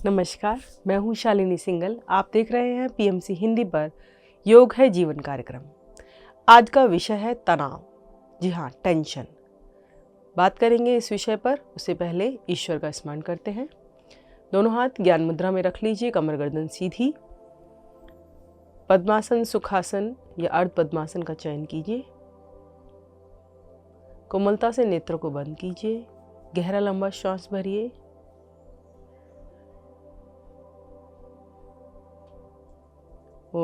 नमस्कार, मैं हूँ शालिनी सिंगल। आप देख रहे हैं पीएमसी हिंदी पर योग है जीवन कार्यक्रम। आज का विषय है तनाव। जी हाँ, टेंशन। बात करेंगे इस विषय पर, उससे पहले ईश्वर का स्मरण करते हैं। दोनों हाथ ज्ञान मुद्रा में रख लीजिए, कमर गर्दन सीधी। पद्मासन, सुखासन या अर्ध पद्मासन का चयन कीजिए। कोमलता से नेत्रों को बंद कीजिए। गहरा लंबा श्वास भरिए। ॐ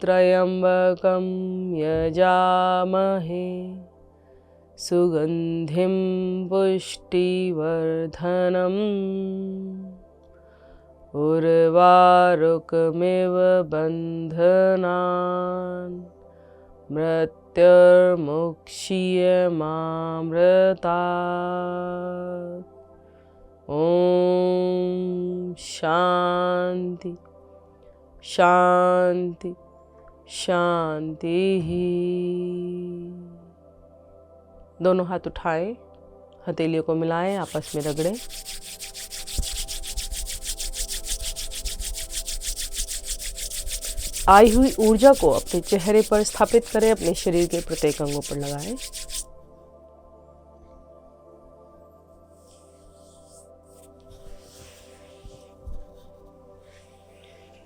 त्र्यम्बकं यजामहे सुगन्धिं पुष्टिवर्धनम् उर्वारुकमिव बन्धनान् मृत्युर्मुक्षीयमामृतात्। ॐ शान्ति शांति शांति ही। दोनों हाथ उठाएं, हथेलियों को मिलाएं, आपस में रगड़ें। आई हुई ऊर्जा को अपने चेहरे पर स्थापित करें, अपने शरीर के प्रत्येक अंगों पर लगाएं।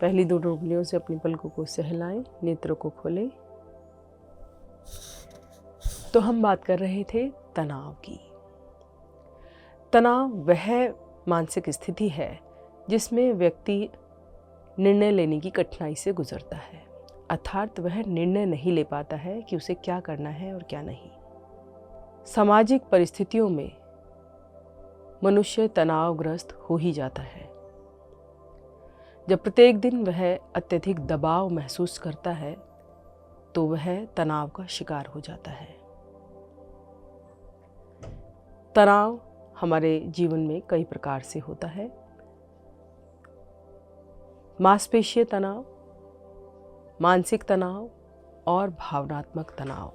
पहली दो उंगलियों से अपनी पलकों को सहलाएं, नेत्रों को खोलें। तो हम बात कर रहे थे तनाव की। तनाव वह मानसिक स्थिति है जिसमें व्यक्ति निर्णय लेने की कठिनाई से गुजरता है, अर्थात वह निर्णय नहीं ले पाता है कि उसे क्या करना है और क्या नहीं। सामाजिक परिस्थितियों में मनुष्य तनावग्रस्त हो ही जाता है। जब प्रत्येक दिन वह अत्यधिक दबाव महसूस करता है तो वह तनाव का शिकार हो जाता है। तनाव हमारे जीवन में कई प्रकार से होता है। मांसपेशीय तनाव, मानसिक तनाव और भावनात्मक तनाव।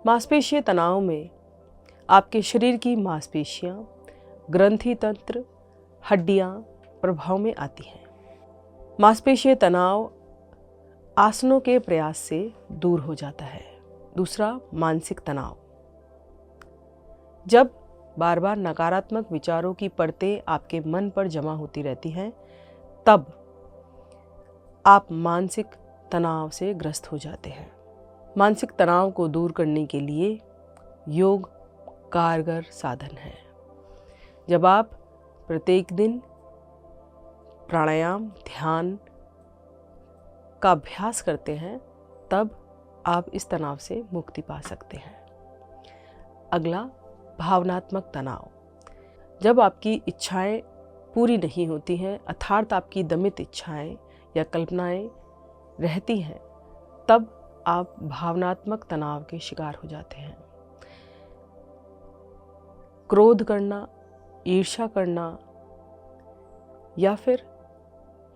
मांसपेशीय तनाव में आपके शरीर की मांसपेशियां, ग्रंथि तंत्र, हड्डियां प्रभाव में आती हैं। मांसपेशीय तनाव आसनों के प्रयास से दूर हो जाता है। दूसरा, मानसिक तनाव। जब बार बार नकारात्मक विचारों की परतें आपके मन पर जमा होती रहती हैं, तब आप मानसिक तनाव से ग्रस्त हो जाते हैं। मानसिक तनाव को दूर करने के लिए योग कारगर साधन है। जब आप प्रत्येक दिन प्राणायाम, ध्यान का अभ्यास करते हैं, तब आप इस तनाव से मुक्ति पा सकते हैं। अगला, भावनात्मक तनाव। जब आपकी इच्छाएं पूरी नहीं होती हैं, अर्थात आपकी दमित इच्छाएं या कल्पनाएं रहती हैं, तब आप भावनात्मक तनाव के शिकार हो जाते हैं। क्रोध करना, ईर्ष्या करना या फिर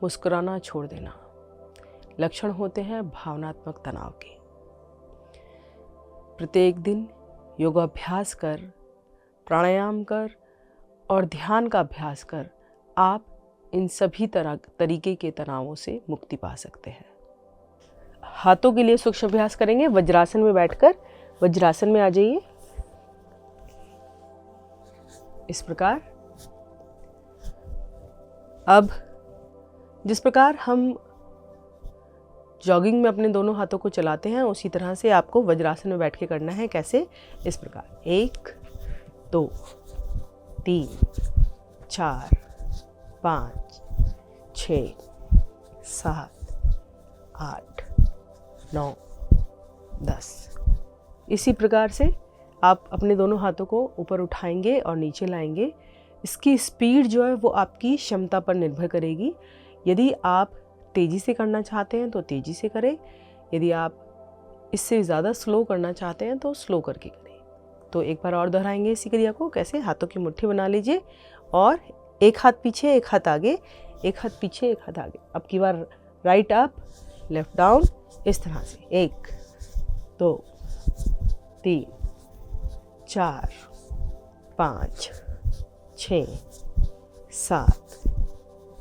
मुस्कुराना छोड़ देना लक्षण होते हैं भावनात्मक तनाव के। प्रत्येक दिन योगाभ्यास कर, प्राणायाम कर और ध्यान का अभ्यास कर आप इन सभी तरीके के तनावों से मुक्ति पा सकते हैं। हाथों के लिए सूक्ष्म अभ्यास करेंगे। वज्रासन में बैठकर वज्रासन में आ जाइए। इस प्रकार अब जिस प्रकार हम जॉगिंग में अपने दोनों हाथों को चलाते हैं, उसी तरह से आपको वज्रासन में बैठ के करना है। कैसे? इस प्रकार 1 2 3 4 5 6 7 8 9 10। इसी प्रकार से आप अपने दोनों हाथों को ऊपर उठाएंगे और नीचे लाएंगे। इसकी स्पीड जो है वो आपकी क्षमता पर निर्भर करेगी। यदि आप तेज़ी से करना चाहते हैं तो तेज़ी से करें, यदि आप इससे ज़्यादा स्लो करना चाहते हैं तो स्लो करके करें। तो एक बार और दोहराएंगे इसी क्रिया को। कैसे? हाथों की मुट्ठी बना लीजिए और एक हाथ पीछे, एक हाथ आगे, एक हाथ पीछे, एक हाथ आगे। अब की बार राइट अप, लेफ्ट डाउन, इस तरह से 1 2 3 4 5 6 7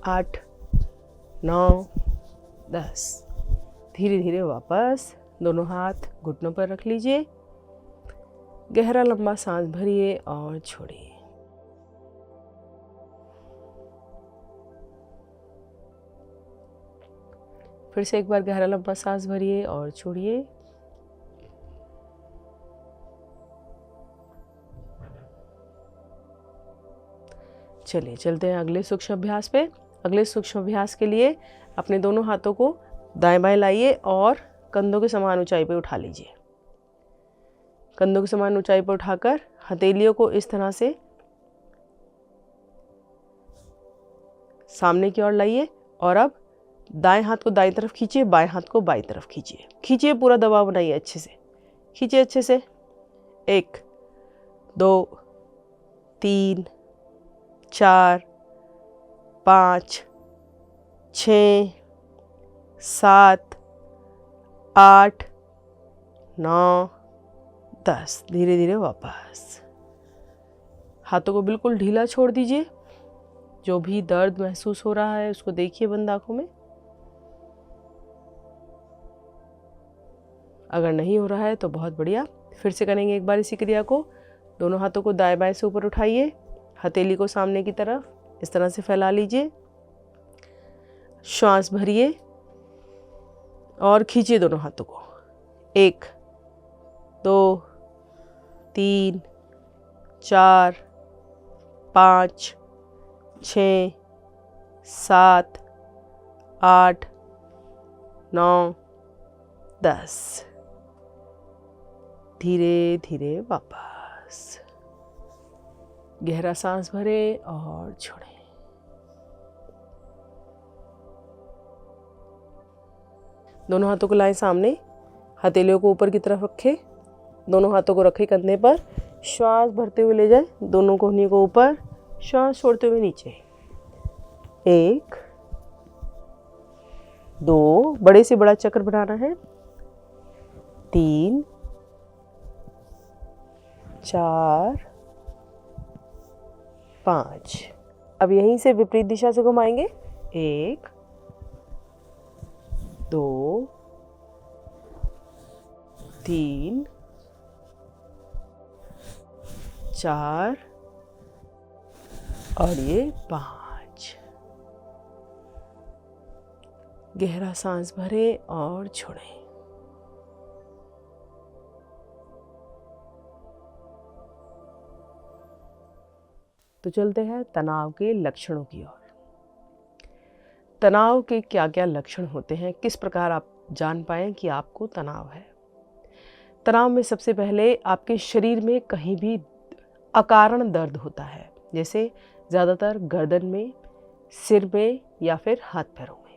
8 9 10। धीरे धीरे वापस दोनों हाथ घुटनों पर रख लीजिए। गहरा लंबा सांस भरिए और छोड़िए। फिर से एक बार गहरा लंबा सांस भरिए और छोड़िए। चलिए चलते हैं अगले सूक्ष्म अभ्यास पे। अगले सूक्ष्म अभ्यास के लिए अपने दोनों हाथों को दाएं बाएं लाइए और कंधों के समान ऊंचाई पर उठा लीजिए। कंधों के समान ऊंचाई पर उठाकर हथेलियों को इस तरह से सामने की ओर लाइए और अब दाएं हाथ को दाईं तरफ खींचिए, बाएं हाथ को बाईं तरफ खींचिए। खींचिए, पूरा दबाव बनाइए अच्छे से। खींचिए अच्छे से। 1 2 3 4 5 6 7 8 9 10। धीरे धीरे वापस। हाथों को बिल्कुल ढीला छोड़ दीजिए। जो भी दर्द महसूस हो रहा है उसको देखिए बंद आंखों में। अगर नहीं हो रहा है तो बहुत बढ़िया। फिर से करेंगे एक बार इसी क्रिया को। दोनों हाथों को दाएं बाएं से ऊपर उठाइए। हथेली को सामने की तरफ इस तरह से फैला लीजिए। श्वास भरिए और खींचिए दोनों हाथों को। 1 2 3 4 5 6 7 8 9 10। धीरे धीरे वापस। गहरा सांस भरे और छोड़ें। दोनों हाथों को लाएं सामने। हथेलियों को ऊपर की तरफ रखें। दोनों हाथों को रखें कंधे पर। श्वास भरते हुए ले जाएं दोनों कोहनियों को ऊपर। श्वास छोड़ते हुए नीचे। 1 2, बड़े से बड़ा चक्र बनाना है। 3 4 5। अब यहीं से विपरीत दिशा से घुमाएंगे। 1 2 3 4 और ये 5। गहरा सांस भरें और छोड़ें। तो चलते हैं तनाव के लक्षणों की ओर। तनाव के क्या क्या लक्षण होते हैं, किस प्रकार आप जान पाएं कि आपको तनाव है। तनाव में सबसे पहले आपके शरीर में कहीं भी अकारण दर्द होता है, जैसे ज़्यादातर गर्दन में, सिर में या फिर हाथ पैरों में।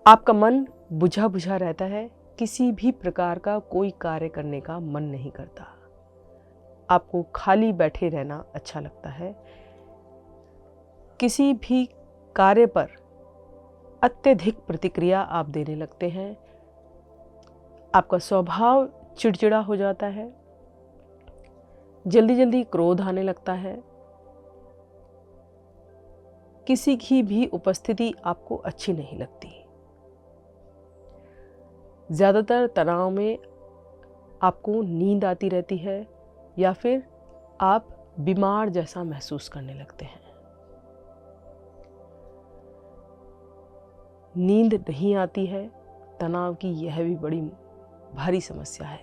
आपका मन बुझा बुझा रहता है, किसी भी प्रकार का कोई कार्य करने का मन नहीं करता। आपको खाली बैठे रहना अच्छा लगता है। किसी भी कार्य पर अत्यधिक प्रतिक्रिया आप देने लगते हैं। आपका स्वभाव चिड़चिड़ा हो जाता है। जल्दी जल्दी क्रोध आने लगता है। किसी की भी उपस्थिति आपको अच्छी नहीं लगती। ज़्यादातर तनाव में आपको नींद आती रहती है या फिर आप बीमार जैसा महसूस करने लगते हैं। नींद नहीं आती है, तनाव की यह भी बड़ी भारी समस्या है।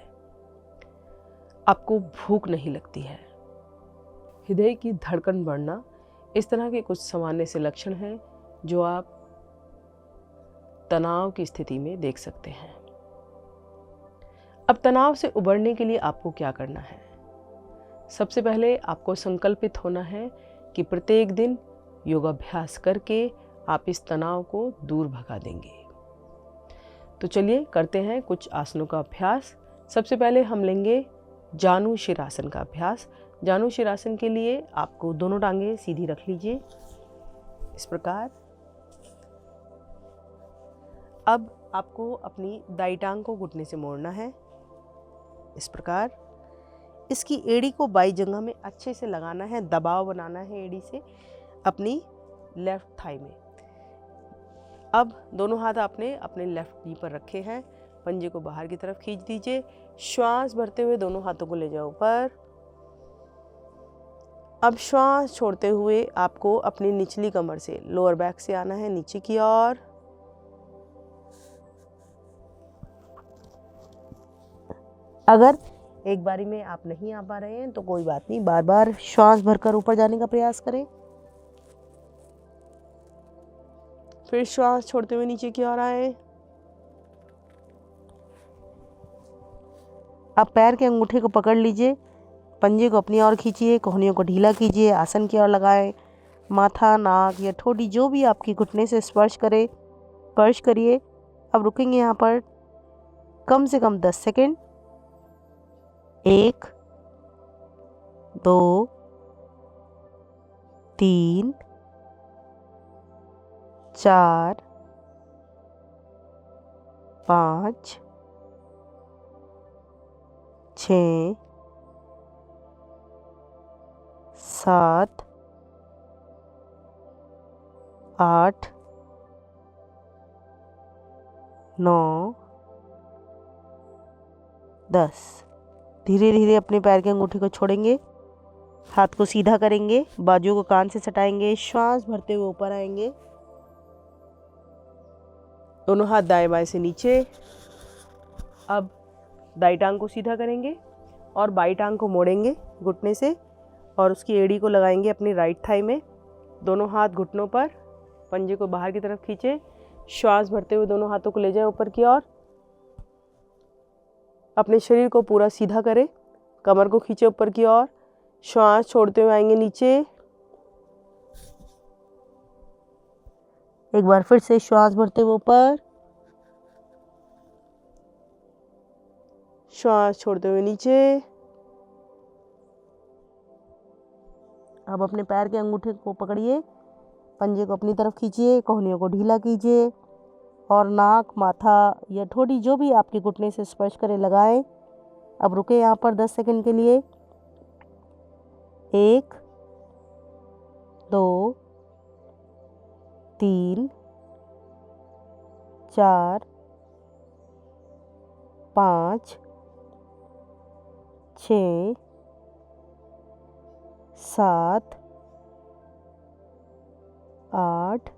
आपको भूख नहीं लगती है। हृदय की धड़कन बढ़ना, इस तरह के कुछ सामान्य से लक्षण हैं जो आप तनाव की स्थिति में देख सकते हैं। अब तनाव से उबरने के लिए आपको क्या करना है? सबसे पहले आपको संकल्पित होना है कि प्रत्येक दिन योगाभ्यास करके आप इस तनाव को दूर भगा देंगे। तो चलिए करते हैं कुछ आसनों का अभ्यास। सबसे पहले हम लेंगे जानु शिरासन का अभ्यास। जानु शिरासन के लिए आपको दोनों टांगें सीधी रख लीजिए इस प्रकार। अब आपको अपनी दाई टांग को घुटने से मोड़ना है इस प्रकार। इसकी एड़ी को बाई जगह में अच्छे से लगाना है, दबाव बनाना है एड़ी से अपनी लेफ्ट थाई में। अब दोनों हाथ आपने अपने लेफ्ट नी पर रखे हैं, पंजे को बाहर की तरफ खींच दीजिए। श्वास भरते हुए दोनों हाथों को ले जाओ ऊपर। अब श्वास छोड़ते हुए आपको अपनी निचली कमर से, लोअर बैक से आना है नीचे की ओर। अगर एक बारी में आप नहीं आ पा रहे हैं तो कोई बात नहीं, बार बार श्वास भरकर ऊपर जाने का प्रयास करें। फिर श्वास छोड़ते हुए नीचे की ओर आए। अब पैर के अंगूठे को पकड़ लीजिए, पंजे को अपनी ओर खींचिए, कोहनियों को ढीला कीजिए, आसन की ओर लगाएं। माथा, नाक या ठोड़ी जो भी आपकी घुटने से स्पर्श करे, स्पर्श करिए। अब रुकेंगे यहाँ पर कम से कम 10 सेकेंड। 1 2 3 4 5 6 7 8 9 10। धीरे धीरे अपने पैर के अंगूठे को छोड़ेंगे, हाथ को सीधा करेंगे, बाजुओं को कान से सटाएंगे, श्वास भरते हुए ऊपर आएंगे। दोनों हाथ दाएं बाएं से नीचे। अब दाई टांग को सीधा करेंगे और बाई टांग को मोड़ेंगे घुटने से और उसकी एड़ी को लगाएंगे अपनी राइट थाई में। दोनों हाथ घुटनों पर, पंजे को बाहर की तरफ खींचे, श्वास भरते हुए दोनों हाथों को ले जाएं ऊपर की ओर। अपने शरीर को पूरा सीधा करें, कमर को खींचे ऊपर की ओर, श्वास छोड़ते हुए आएंगे नीचे। एक बार फिर से श्वास भरते हुए ऊपर, श्वास छोड़ते हुए नीचे। अब अपने पैर के अंगूठे को पकड़िए, पंजे को अपनी तरफ खींचिए, कोहनियों को ढीला कीजिए और नाक, माथा या ठोड़ी जो भी आपके घुटने से स्पर्श करे लगाएं। अब रुके यहाँ पर 10 सेकंड के लिए। 1 2 3 4 5 6 7 8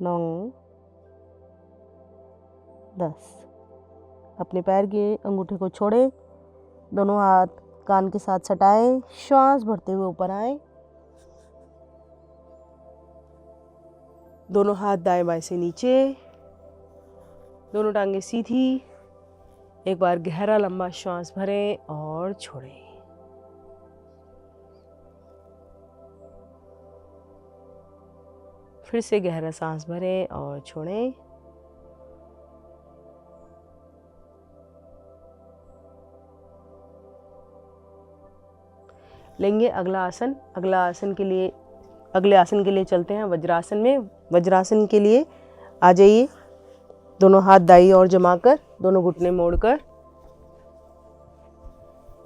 9 10। अपने पैर के अंगूठे को छोड़ें, दोनों हाथ कान के साथ सटाएं, श्वास भरते हुए ऊपर आए। दोनों हाथ दाएं बाएं से नीचे, दोनों टांगें सीधी। एक बार गहरा लंबा श्वास भरें और छोड़ें। फिर से गहरा सांस भरें और छोड़ें। लेंगे अगला आसन। अगले आसन के लिए चलते हैं वज्रासन में। वज्रासन के लिए आ जाइए, दोनों हाथ दाईं ओर जमाकर, दोनों घुटने मोड़कर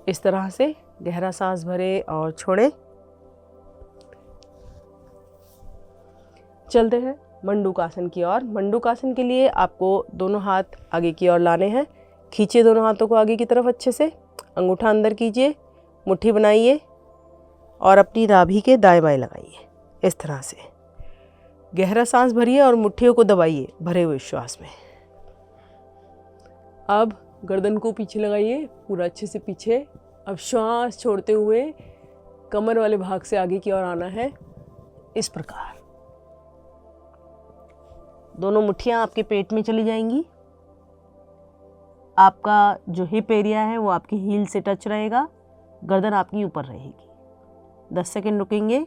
इस तरह से गहरा सांस भरें और छोड़ें। चलते हैं मंडूकासन की ओर। मंडूकासन के लिए आपको दोनों हाथ आगे की ओर लाने हैं। खींचिए दोनों हाथों को आगे की तरफ अच्छे से, अंगूठा अंदर कीजिए, मुट्ठी बनाइए और अपनी नाभि के दाएं बाएं लगाइए इस तरह से। गहरा सांस भरिए और मुट्ठियों को दबाइए भरे हुए श्वास में। अब गर्दन को पीछे लगाइए, पूरा अच्छे से पीछे। अब श्वास छोड़ते हुए कमर वाले भाग से आगे की ओर आना है इस प्रकार। दोनों मुट्ठियां आपके पेट में चली जाएंगी। आपका जो हिप एरिया है वो आपकी हील से टच रहेगा, गर्दन आपकी ऊपर रहेगी। 10 सेकंड रुकेंगे।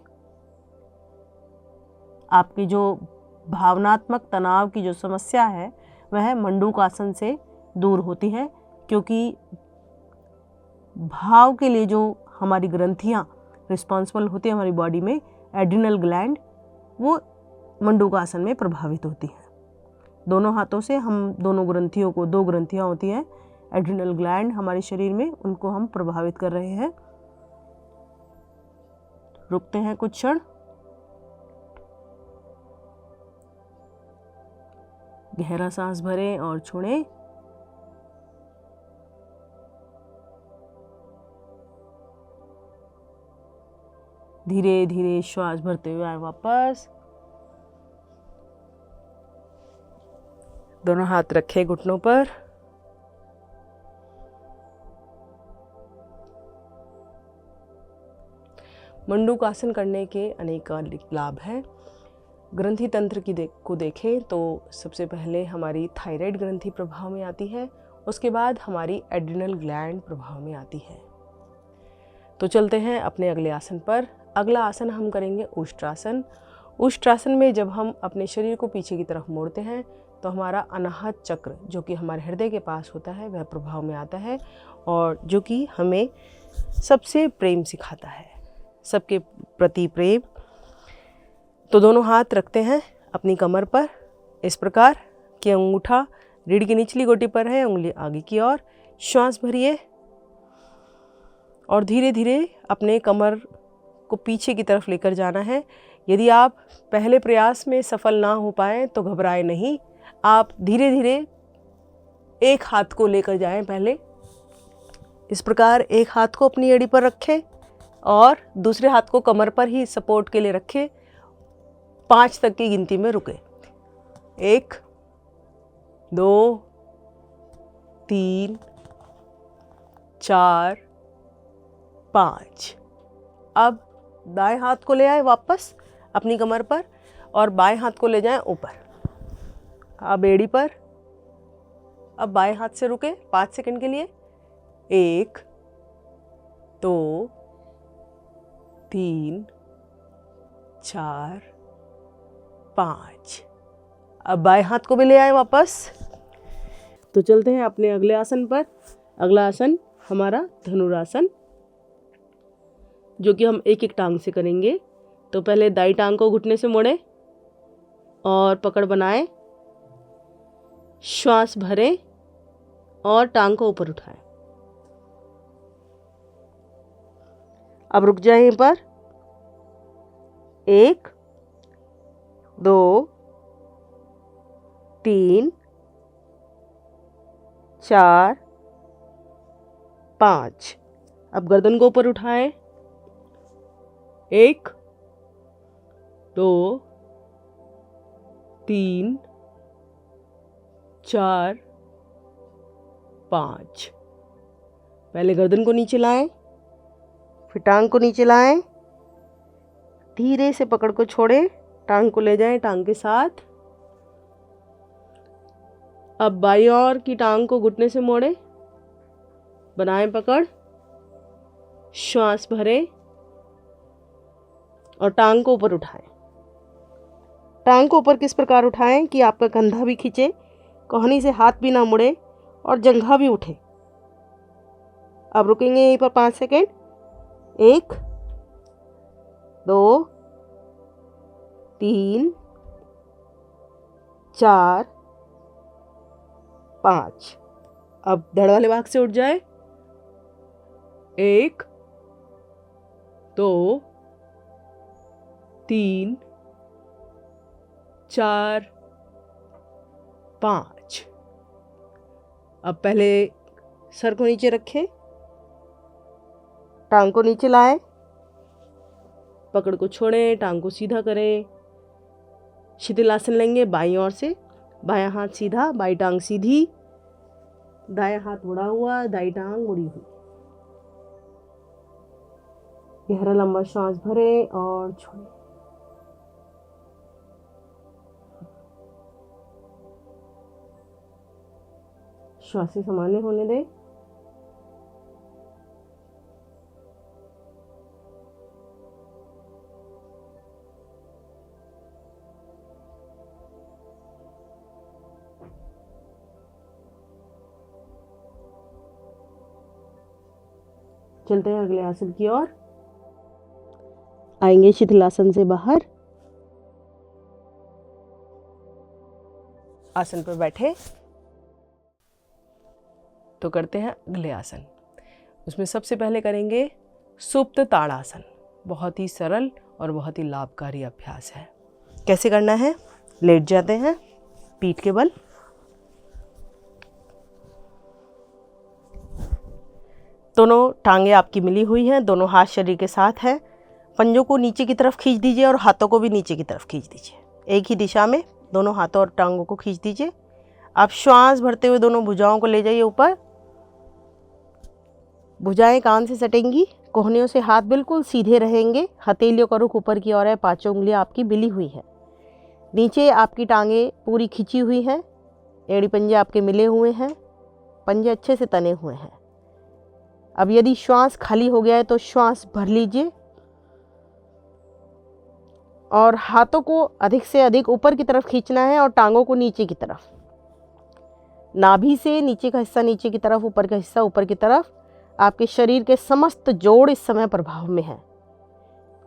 आपकी जो भावनात्मक तनाव की जो समस्या है वह मंडूकासन से दूर होती है, क्योंकि भाव के लिए जो हमारी ग्रंथियां रिस्पॉन्सिबल होती है हमारी बॉडी में, एड्रिनल ग्लैंड, वो मंडूकासन में प्रभावित होती हैं। दोनों हाथों से हम दोनों ग्रंथियों को, 2 ग्रंथियाँ होती हैं एड्रिनल ग्लैंड हमारे शरीर में, उनको हम प्रभावित कर रहे हैं। रुकते हैं कुछ क्षण। गहरा सांस भरें और छोड़ें। धीरे धीरे श्वास भरते हुए आए वापस। दोनों हाथ रखें घुटनों पर। मंडूकासन करने के अनेक लाभ हैं। ग्रंथि तंत्र को देखें तो सबसे पहले हमारी थायराइड ग्रंथि प्रभाव में आती है, उसके बाद हमारी एड्रिनल ग्लैंड प्रभाव में आती है। तो चलते हैं अपने अगले आसन पर। अगला आसन हम करेंगे उष्ट्रासन। उष्ट्रासन में जब हम अपने शरीर को पीछे की तरफ मोड़ते हैं तो हमारा अनाहत चक्र, जो कि हमारे हृदय के पास होता है, वह प्रभाव में आता है, और जो कि हमें सबसे प्रेम सिखाता है, सबके प्रति प्रेम। तो दोनों हाथ रखते हैं अपनी कमर पर इस प्रकार कि अंगूठा रीढ़ की निचली गोटी पर है, उंगली आगे की ओर। श्वास भरिए और धीरे धीरे अपने कमर को पीछे की तरफ लेकर जाना है। यदि आप पहले प्रयास में सफल ना हो पाए तो घबराए नहीं, आप धीरे धीरे एक हाथ को लेकर जाएं। पहले इस प्रकार एक हाथ को अपनी एड़ी पर रखें और दूसरे हाथ को कमर पर ही सपोर्ट के लिए रखें। 5 तक की गिनती में रुके। 1 2 3 4 5। अब दाएं हाथ को ले आए वापस अपनी कमर पर और बाएं हाथ को ले जाएं ऊपर। अब एड़ी पर। अब बाएं हाथ से रुके 5 सेकंड के लिए। 1 2 3 4 5। अब बाएं हाथ को भी ले आए वापस। तो चलते हैं अपने अगले आसन पर। अगला आसन हमारा धनुरासन, जो कि हम एक एक टांग से करेंगे। तो पहले दाई टांग को घुटने से मोड़ें और पकड़ बनाएं। श्वास भरें और टांग को ऊपर उठाएं। अब रुक जाए यहीं पर। 1 2 3 4 5। अब गर्दन को ऊपर उठाएं। 1 2 3 4 5। पहले गर्दन को नीचे लाएं, फिर टांग को नीचे लाएं, धीरे से पकड़ को छोड़ें, टांग को ले जाएं टांग के साथ। अब बाईं ओर की टांग को घुटने से मोड़ें, बनाएं पकड़, श्वास भरें और टांग को ऊपर उठाएं। टांग को ऊपर किस प्रकार उठाएं कि आपका कंधा भी खींचे, कोहनी से हाथ भी ना मुड़े और जंघा भी उठे। अब रुकेंगे यहीं पर 5 सेकेंड। 1 2 3 4 5। अब धड़ वाले भाग से उठ जाए। 1 2 3 4 5। अब पहले सर को नीचे रखें, टांग को नीचे लाएं, पकड़ को छोड़ें, टांग को सीधा करें। शिथिलासन लेंगे बाईं ओर से। बायां हाथ सीधा, बाईं टांग सीधी, दायां हाथ मुड़ा हुआ, दाईं टांग मुड़ी हुई। गहरा लंबा श्वास भरें और छोड़ें। श्वास सामान्य होने दें। चलते हैं अगले आसन की ओर। आएंगे शिथिलासन से बाहर। आसन पर बैठे तो करते हैं अगले आसन। उसमें सबसे पहले करेंगे सुप्त ताड़ासन। बहुत ही सरल और बहुत ही लाभकारी अभ्यास है। कैसे करना है? लेट जाते हैं पीठ के बल, दोनों टांगे आपकी मिली हुई हैं, दोनों हाथ शरीर के साथ हैं। पंजों को नीचे की तरफ खींच दीजिए और हाथों को भी नीचे की तरफ खींच दीजिए। एक ही दिशा में दोनों हाथों और टांगों को खींच दीजिए। आप श्वास भरते हुए दोनों भुजाओं को ले जाइए ऊपर। भुजाएं कान से सटेंगी, कोहनियों से हाथ बिल्कुल सीधे रहेंगे, हथेलियों का रुख ऊपर की ओर है, पांचों उंगलियां आपकी मिली हुई है। नीचे आपकी टांगें पूरी खिंची हुई हैं, एड़ी पंजे आपके मिले हुए हैं, पंजे अच्छे से तने हुए हैं। अब यदि श्वास खाली हो गया है तो श्वास भर लीजिए और हाथों को अधिक से अधिक ऊपर की तरफ खींचना है और टांगों को नीचे की तरफ। नाभि से नीचे का हिस्सा नीचे की तरफ, ऊपर का हिस्सा ऊपर की तरफ। आपके शरीर के समस्त जोड़ इस समय प्रभाव में हैं।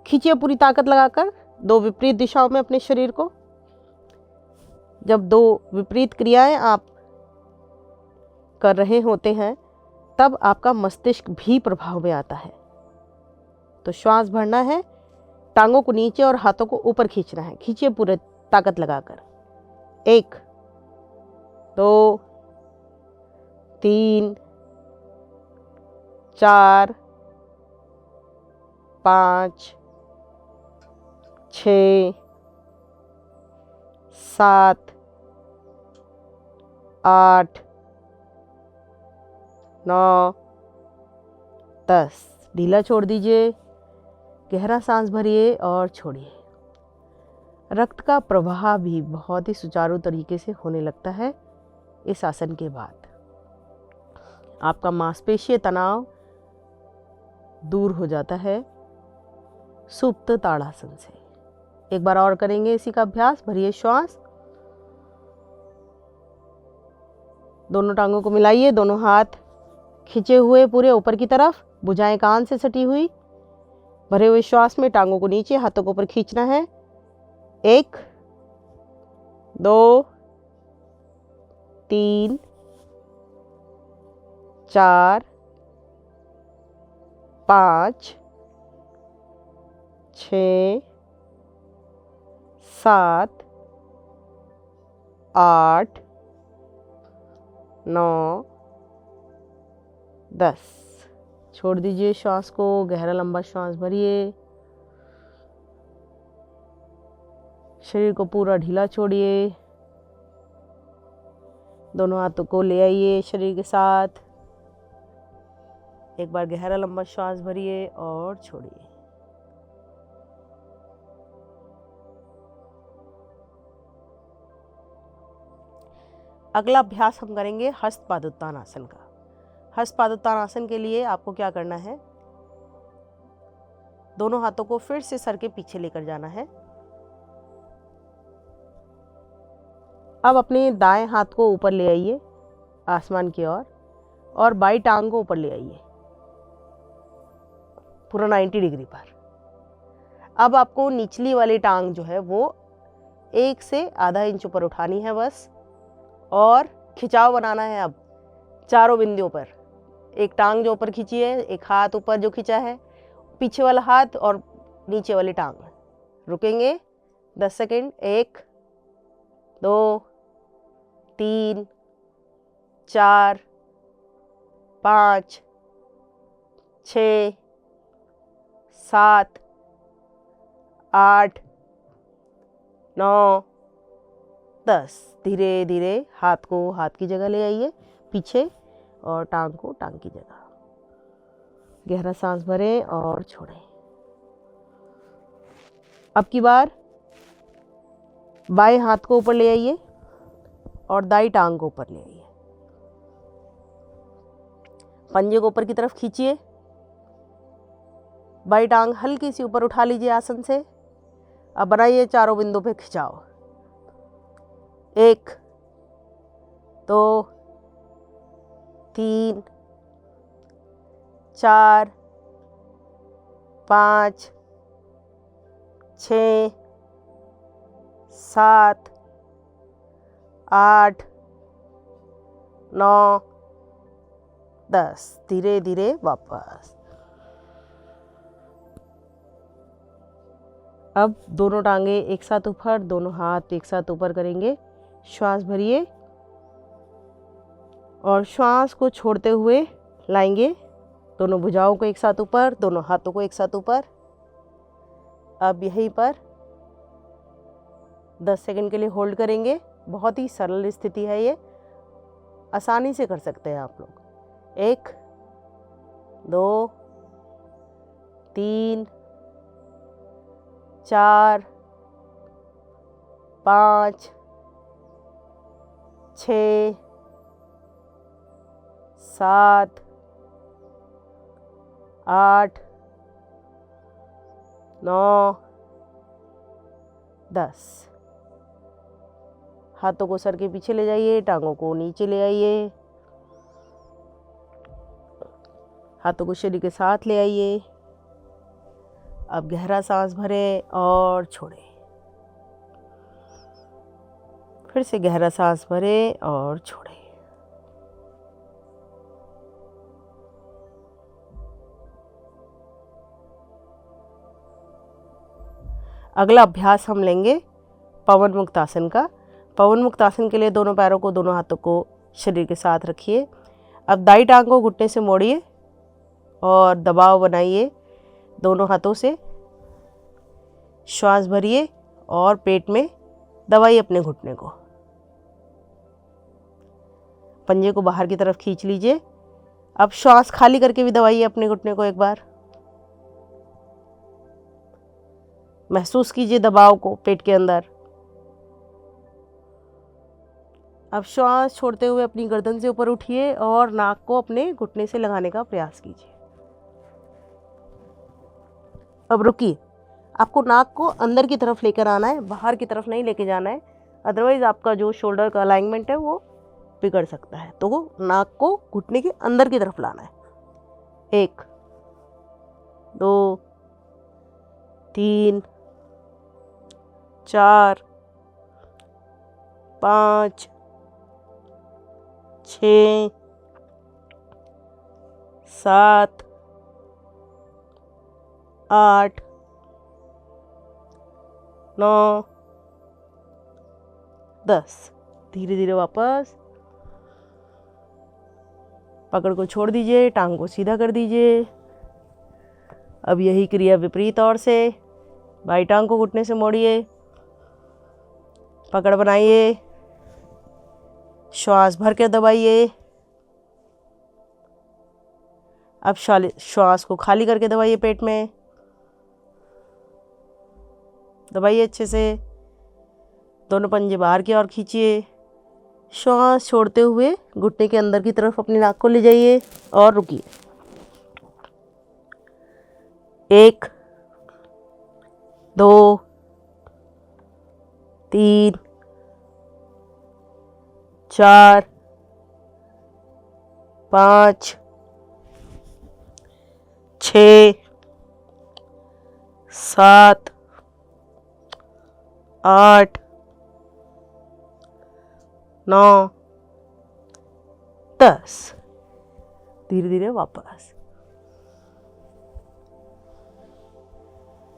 खींचिए पूरी ताकत लगाकर दो विपरीत दिशाओं में अपने शरीर को। जब दो विपरीत क्रियाएं आप कर रहे होते हैं तब आपका मस्तिष्क भी प्रभाव में आता है। तो श्वास भरना है, टांगों को नीचे और हाथों को ऊपर खींचना है। खींचिए पूरे ताकत लगाकर। 1 2 3 4 5 6 7 8 9 10। ढीला छोड़ दीजिए, गहरा सांस भरिए और छोड़िए। रक्त का प्रवाह भी बहुत ही सुचारू तरीके से होने लगता है इस आसन के बाद। आपका मांसपेशीय तनाव दूर हो जाता है सुप्त ताड़ासन से। एक बार और करेंगे इसी का अभ्यास। भरिए श्वास, दोनों टांगों को मिलाइए, दोनों हाथ खिंचे हुए पूरे ऊपर की तरफ, भुजाएं कान से सटी हुई। भरे हुए श्वास में टांगों को नीचे, हाथों को ऊपर खींचना है। 1 2 3 4 5 6 7 8 9 10। छोड़ दीजिए श्वास को, गहरा लंबा श्वास भरिए। शरीर को पूरा ढीला छोड़िए। दोनों हाथों को ले आइए शरीर के साथ। एक बार गहरा लंबा श्वास भरिए और छोड़िए। अगला अभ्यास हम करेंगे हस्त पादोत्तान आसन का। हस्त पादोत्तान आसन के लिए आपको क्या करना है? दोनों हाथों को फिर से सर के पीछे लेकर जाना है। अब अपने दाएं हाथ को ऊपर ले आइए आसमान की ओर और बाई टांग को ऊपर ले आइए पूरा 90 डिग्री पर। अब आपको निचली वाली टांग जो है वो 1 से आधा इंच ऊपर उठानी है बस, और खिंचाव बनाना है। अब चारों बिंदुओं पर एक टांग जो ऊपर खींची है, एक हाथ ऊपर जो खींचा है, पीछे वाला हाथ और नीचे वाली टांग। रुकेंगे 10 सेकेंड। 1 2 3 4 5 6 7 8 9 10। धीरे धीरे हाथ को हाथ की जगह ले आइए पीछे और टांग को टांग की जगह। गहरा सांस भरें और छोड़ें। अब की बार बाएं हाथ को ऊपर ले आइए और दाई टांग को ऊपर ले आइए। पंजे को ऊपर की तरफ खींचिए। बाई टांग हल्की सी ऊपर उठा लीजिए आसन से। अब बनाइए चारों बिंदु पे खिंचाव। 1 2 3 4 5 6 7 8, 9, 10। धीरे धीरे वापस। अब दोनों टांगे एक साथ ऊपर, दोनों हाथ एक साथ ऊपर करेंगे। श्वास भरिए और श्वास को छोड़ते हुए लाएंगे दोनों भुजाओं को एक साथ ऊपर, दोनों हाथों को एक साथ ऊपर। अब यहीं पर 10 सेकंड के लिए होल्ड करेंगे। बहुत ही सरल स्थिति है ये, आसानी से कर सकते हैं आप लोग। 1, 2, 3, 4, 5, 6, 7, 8, 9, 10। हाथों को सर के पीछे ले जाइए, टांगों को नीचे ले आइए, हाथों को शरीर के साथ ले आइए। अब गहरा सांस भरें और छोड़ें। फिर से गहरा सांस भरें और छोड़ें। अगला अभ्यास हम लेंगे पवन मुक्त आसन का। पवन मुक्त आसन के लिए दोनों पैरों को, दोनों हाथों को शरीर के साथ रखिए। अब दाई टांग को घुटने से मोड़िए और दबाव बनाइए दोनों हाथों से। श्वास भरिए और पेट में दबाइए अपने घुटने को। पंजे को बाहर की तरफ खींच लीजिए। अब श्वास खाली करके भी दबाइए अपने घुटने को एक बार। महसूस कीजिए दबाव को पेट के अंदर। अब श्वास छोड़ते हुए अपनी गर्दन से ऊपर उठिए और नाक को अपने घुटने से लगाने का प्रयास कीजिए। अब रुकिए। आपको नाक को अंदर की तरफ लेकर आना है, बाहर की तरफ नहीं लेके जाना है, अदरवाइज आपका जो शोल्डर का अलाइनमेंट है वो बिगड़ सकता है। तो वो नाक को घुटने के अंदर की तरफ लाना है। 1, 2, 3, 4, 5, 6, 7, 8, 9, 10। धीरे धीरे वापस। पकड़ को छोड़ दीजिए, टांग को सीधा कर दीजिए। अब यही क्रिया विपरीत ओर से। बाई टांग को घुटने से मोड़िए, पकड़ बनाइए, श्वास भर के दबाइए। अब श्वास को खाली करके दबाइए पेट में, दबाइए अच्छे से। दोनों पंजे बाहर की ओर खींचिए। श्वास छोड़ते हुए घुटने के अंदर की तरफ अपनी नाक को ले जाइए और रुकिए। 1, 2, 3, 4, 5, 6, 7, 8, 9, 10। धीरे धीरे वापस।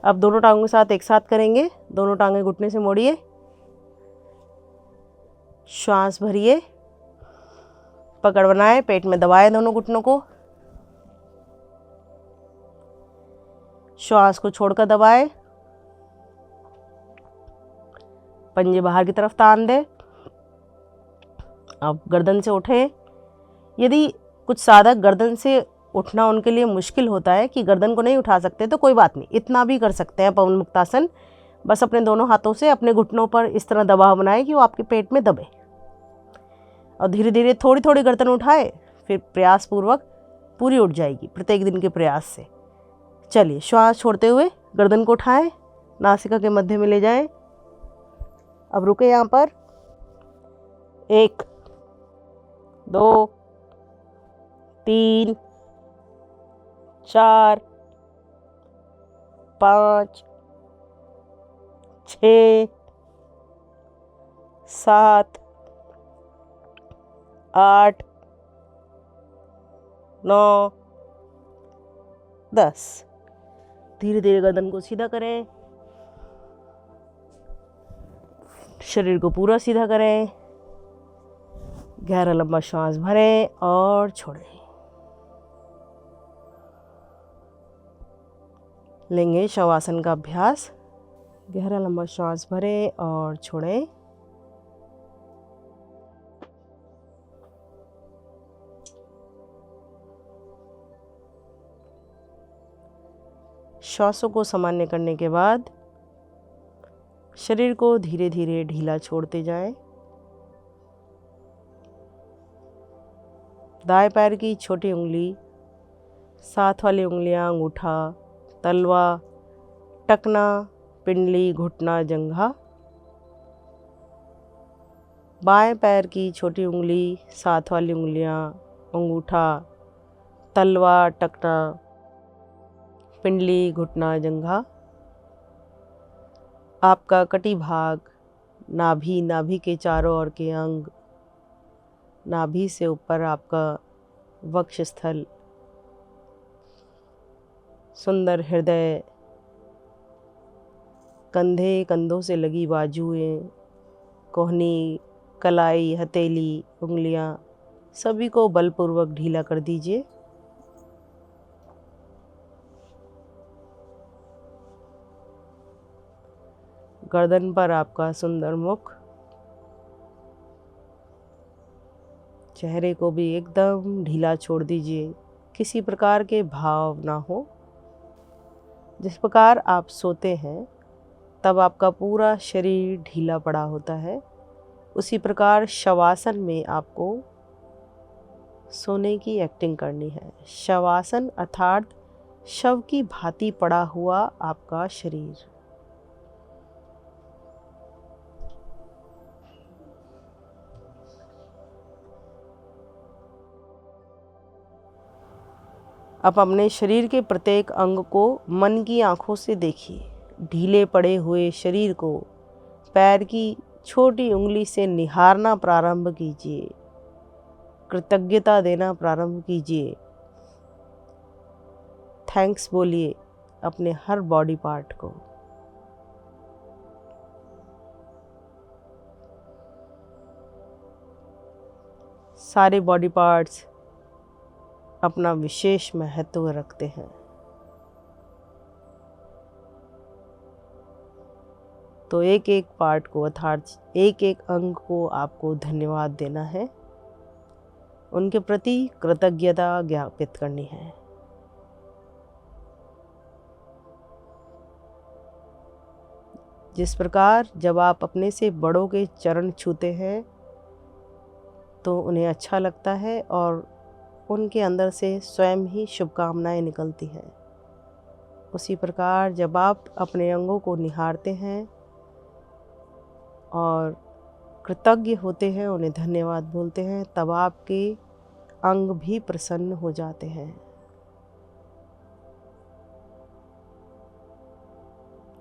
अब दोनों टांगों के साथ एक साथ करेंगे। दोनों टांगें घुटने से मोड़िए, श्वास भरिए, पकड़ बनाए, पेट में दबाए दोनों घुटनों को। श्वास को छोड़कर दबाए, पंजे बाहर की तरफ तान दे। अब गर्दन से उठें। यदि कुछ साधक गर्दन से उठना उनके लिए मुश्किल होता है कि गर्दन को नहीं उठा सकते, तो कोई बात नहीं, इतना भी कर सकते हैं पवन मुक्तासन। बस अपने दोनों हाथों से अपने घुटनों पर इस तरह दबाव बनाए कि वो आपके पेट में दबे और धीरे धीरे थोड़ी थोड़ी गर्दन उठाए। फिर प्रयास पूर्वक पूरी उठ जाएगी प्रत्येक दिन के प्रयास से। चलिए, श्वास छोड़ते हुए गर्दन को उठाएं, नासिका के मध्य में ले जाएं। अब रुके यहाँ पर। 1, 2, 3, 4, 5, 6, 7, 8, 9, 10। धीरे धीरे गर्दन को सीधा करें, शरीर को पूरा सीधा करें, गहरा लंबा श्वास भरें और छोड़ें। लेंगे शवासन का अभ्यास। गहरा लंबा श्वास भरें और छोड़ें। श्वासों को सामान्य करने के बाद शरीर को धीरे धीरे ढीला छोड़ते जाएं। दाएं पैर की छोटी उंगली, साथ वाली उंगलियां अंगूठा, तलवा, टकना, पिंडली, घुटना, जंघा। बाएं पैर की छोटी उंगली, साथ वाली उंगलियां अंगूठा, तलवा, टकना, पिंडली, घुटना, जंघा। आपका कटी भाग, नाभि, नाभि के चारों ओर के अंग, नाभि से ऊपर आपका वक्षस्थल, सुंदर हृदय, कंधे, कंधों से लगी बाजुएं, कोहनी, कलाई, हथेली, उंगलियां, सभी को बलपूर्वक ढीला कर दीजिए। गर्दन पर आपका सुंदर मुख, चेहरे को भी एकदम ढीला छोड़ दीजिए, किसी प्रकार के भाव ना हो। जिस प्रकार आप सोते हैं तब आपका पूरा शरीर ढीला पड़ा होता है, उसी प्रकार शवासन में आपको सोने की एक्टिंग करनी है। शवासन अर्थात शव की भांति पड़ा हुआ आपका शरीर। अब अपने शरीर के प्रत्येक अंग को मन की आंखों से देखिए। ढीले पड़े हुए शरीर को पैर की छोटी उंगली से निहारना प्रारंभ कीजिए। कृतज्ञता देना प्रारंभ कीजिए। थैंक्स बोलिए अपने हर बॉडी पार्ट को। सारे बॉडी पार्ट्स अपना विशेष महत्व रखते हैं। तो एक एक पार्ट को अर्थात एक एक अंग को आपको धन्यवाद देना है, उनके प्रति कृतज्ञता ज्ञापित करनी है। जिस प्रकार जब आप अपने से बड़ों के चरण छूते हैं तो उन्हें अच्छा लगता है और उनके अंदर से स्वयं ही शुभकामनाएं निकलती हैं, उसी प्रकार जब आप अपने अंगों को निहारते हैं और कृतज्ञ होते हैं, उन्हें धन्यवाद बोलते हैं, तब आपके अंग भी प्रसन्न हो जाते हैं।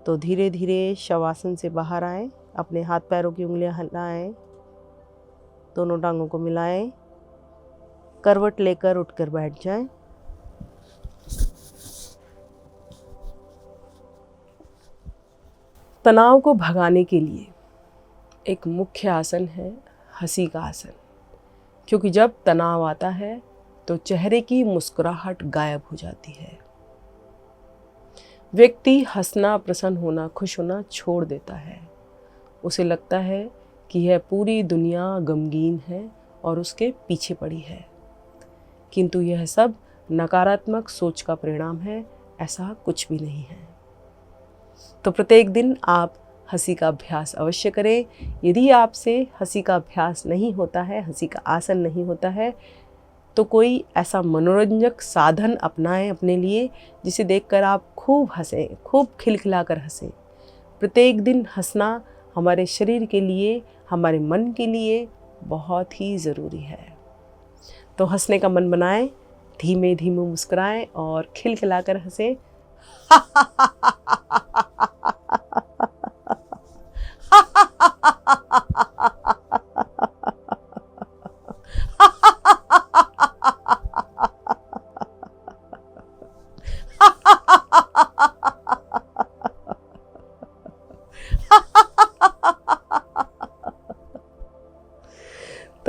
तो धीरे धीरे शवासन से बाहर आएं, अपने हाथ पैरों की उंगलियां हिलाएं, दोनों टांगों को मिलाएं, करवट लेकर उठकर बैठ जाएं। तनाव को भगाने के लिए एक मुख्य आसन है हंसी का आसन, क्योंकि जब तनाव आता है तो चेहरे की मुस्कुराहट गायब हो जाती है। व्यक्ति हंसना, प्रसन्न होना, खुश होना छोड़ देता है। उसे लगता है कि यह पूरी दुनिया गमगीन है और उसके पीछे पड़ी है, किंतु यह सब नकारात्मक सोच का परिणाम है। ऐसा कुछ भी नहीं है। तो प्रत्येक दिन आप हंसी का अभ्यास अवश्य करें। यदि आपसे हंसी का अभ्यास नहीं होता है, हंसी का आसन नहीं होता है, तो कोई ऐसा मनोरंजक साधन अपनाएं अपने लिए, जिसे देखकर आप खूब हंसें, खूब खिलखिलाकर हंसें। प्रत्येक दिन हंसना हमारे शरीर के लिए, हमारे मन के लिए बहुत ही ज़रूरी है। तो हंसने का मन बनाएं, धीमे धीमे मुस्कुराएं और खिलखिलाकर हंसें।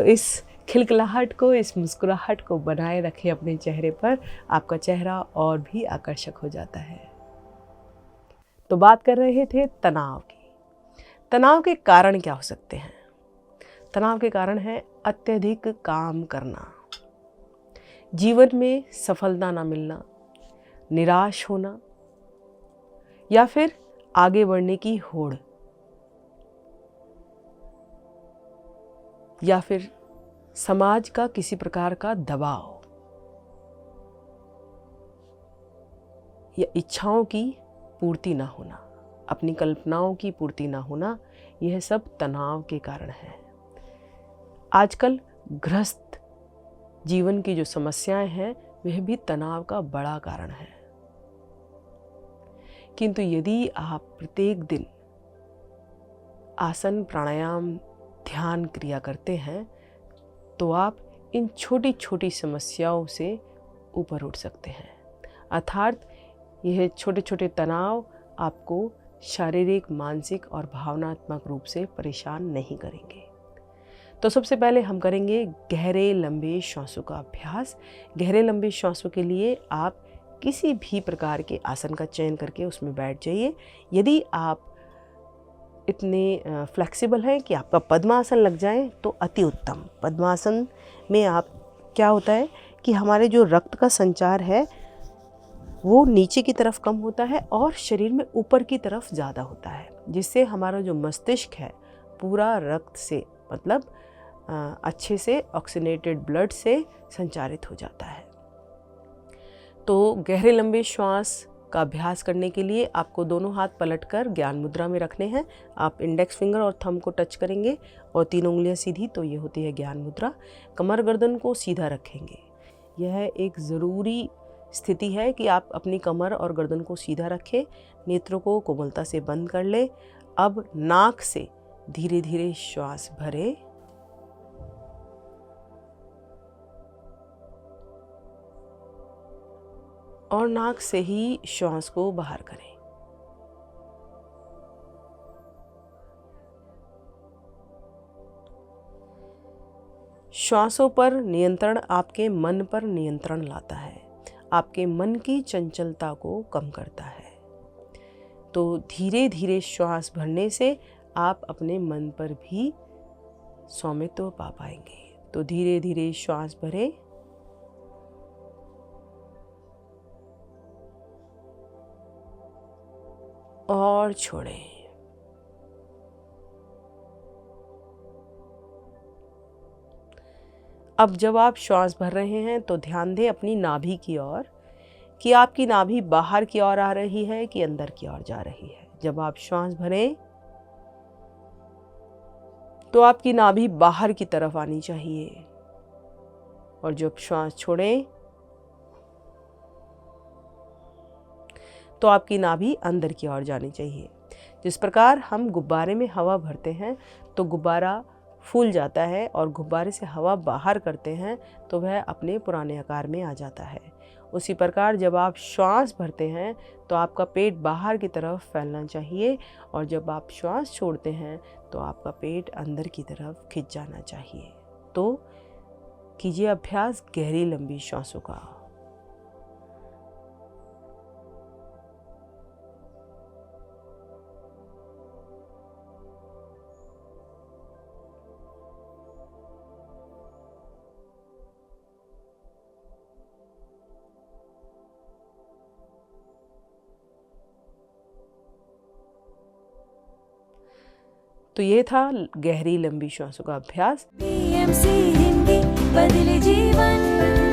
इस खिलखिलाहट को, इस मुस्कुराहट को बनाए रखें अपने चेहरे पर, आपका चेहरा और भी आकर्षक हो जाता है। तो बात कर रहे थे तनाव की। तनाव के कारण क्या हो सकते हैं? तनाव के कारण है अत्यधिक काम करना, जीवन में सफलता ना मिलना, निराश होना, या फिर आगे बढ़ने की होड़, या फिर समाज का किसी प्रकार का दबाव, या इच्छाओं की पूर्ति ना होना, अपनी कल्पनाओं की पूर्ति ना होना, यह सब तनाव के कारण है। आजकल गृहस्थ जीवन की जो समस्याएं हैं वह भी तनाव का बड़ा कारण है। किंतु यदि आप प्रत्येक दिन आसन, प्राणायाम, ध्यान क्रिया करते हैं तो आप इन छोटी छोटी समस्याओं से ऊपर उठ सकते हैं। अर्थात यह छोटे छोटे तनाव आपको शारीरिक, मानसिक और भावनात्मक रूप से परेशान नहीं करेंगे। तो सबसे पहले हम करेंगे गहरे लंबे श्वासों का अभ्यास। गहरे लंबे श्वासों के लिए आप किसी भी प्रकार के आसन का चयन करके उसमें बैठ जाइए। यदि आप इतने फ्लेक्सिबल हैं कि आपका पद्मासन लग जाए तो अति उत्तम। पद्मासन में आप क्या होता है कि हमारे जो रक्त का संचार है वो नीचे की तरफ कम होता है और शरीर में ऊपर की तरफ ज़्यादा होता है, जिससे हमारा जो मस्तिष्क है पूरा रक्त से, मतलब अच्छे से ऑक्सीनेटेड ब्लड से संचारित हो जाता है। तो गहरे लंबे श्वास का अभ्यास करने के लिए आपको दोनों हाथ पलटकर ज्ञान मुद्रा में रखने हैं। आप इंडेक्स फिंगर और थंब को टच करेंगे और तीनों उंगलियां सीधी, तो ये होती है ज्ञान मुद्रा। कमर गर्दन को सीधा रखेंगे। यह एक ज़रूरी स्थिति है कि आप अपनी कमर और गर्दन को सीधा रखें। नेत्रों को कोमलता से बंद कर ले। अब नाक से धीरे धीरे श्वास भरें और नाक से ही श्वास को बाहर करें। श्वासों पर नियंत्रण आपके मन पर नियंत्रण लाता है, आपके मन की चंचलता को कम करता है। तो धीरे धीरे श्वास भरने से आप अपने मन पर भी स्वामित्व पा पाएंगे। तो धीरे धीरे श्वास भरें और छोड़ें। अब जब आप श्वास भर रहे हैं तो ध्यान दें अपनी नाभि की ओर कि आपकी नाभि बाहर की ओर आ रही है कि अंदर की ओर जा रही है। जब आप श्वास भरें तो आपकी नाभि बाहर की तरफ आनी चाहिए और जब श्वास छोड़ें तो आपकी नाभि अंदर की ओर जानी चाहिए। जिस प्रकार हम गुब्बारे में हवा भरते हैं तो गुब्बारा फूल जाता है और गुब्बारे से हवा बाहर करते हैं तो वह अपने पुराने आकार में आ जाता है। उसी प्रकार जब आप श्वास भरते हैं तो आपका पेट बाहर की तरफ फैलना चाहिए और जब आप श्वास छोड़ते हैं तो आपका पेट अंदर की तरफ खिंच जाना चाहिए। तो कीजिए अभ्यास गहरी लंबी श्वासों का। तो ये था गहरी लंबी श्वासों का अभ्यास। PMC हिंदी बदले जीवन।